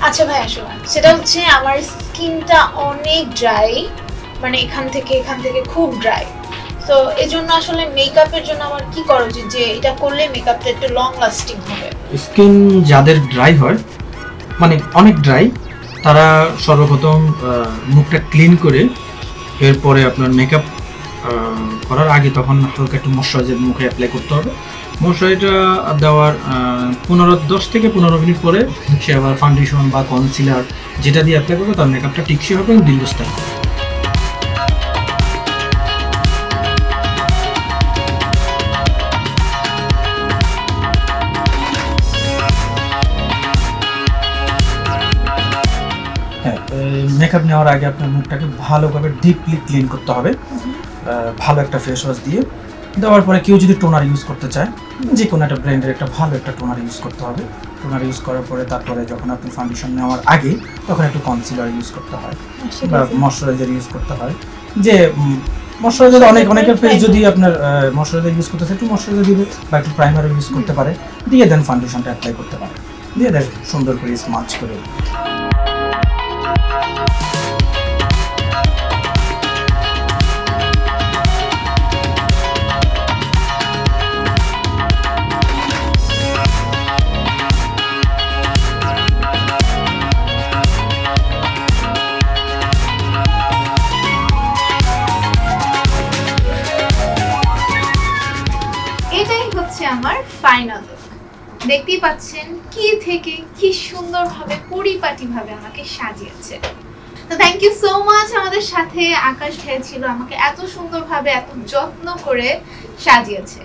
আচ্ছা ভাই আসলে সেটা হচ্ছে আমার স্কিনটা অনেক ড্রাই, মানে এখান থেকে খুব ড্রাই। তো এজন্য আসলে মেকআপের জন্য আমার কি করা উচিত যে এটা করলে মেকআপটা একটু লং লাস্টিং হবে? স্কিন যাদের ড্রাই হয়, মানে অনেক ড্রাই, তারা সর্বপ্রথম মুখটা ক্লিন করে এরপরে আপনার মেকআপ করার আগে তখন হালকা একটু ময়শ্চারাইজার মুখে অ্যাপ্লাই করতে হবে। ময়শ্চারাইজারটা দেওয়ার 10 থেকে 15 মিনিট পরে সে আবার ফাউন্ডেশন বা কনসিলার যেটা দিয়ে অ্যাপ্লাই করবে তার মেকআপটা টিকসই হবে এবং দীর্ঘস্থায়ী। হ্যাঁ, মেকআপ নেওয়ার আগে আপনার মুখটাকে ভালোভাবে ডিপলি ক্লিন করতে হবে ভালো একটা ফেস ওয়াশ দিয়ে। দেওয়ার পরে কেউ যদি টোনার ইউজ করতে চায়, যে কোনো একটা ব্র্যান্ডের একটা ভালো একটা টোনার ইউজ করতে হবে। টোনার ইউজ করার পরে তারপরে যখন আপনি ফাউন্ডেশন নেওয়ার আগে তখন একটু কনসিলার ইউজ করতে হয় বা ময়শ্চারাইজার ইউজ করতে হয়। যে ময়শ্চারাইজার অনেকের ফেস যদি আপনার ময়শ্চারাইজার ইউজ করতে চায় একটু ময়শ্চারাইজার দিবে বা একটু প্রাইমার ইউজ করতে পারে, দিয়ে দেন ফাউন্ডেশনটা অ্যাপ্লাই করতে পারে, দিয়ে দেন সুন্দর করে স্মাচ করে। এটাই হচ্ছে আমার ফাইনাল লুক। দেখতেই পাচ্ছেন কি থেকে কি সুন্দরভাবে পরিপাটিভাবে আমাকে সাজিয়েছে। তো থ্যাংক ইউ সো মাচ, আমাদের সাথে আকাশ ভাই ছিল, আমাকে এত সুন্দরভাবে এত যত্ন করে সাজিয়েছে।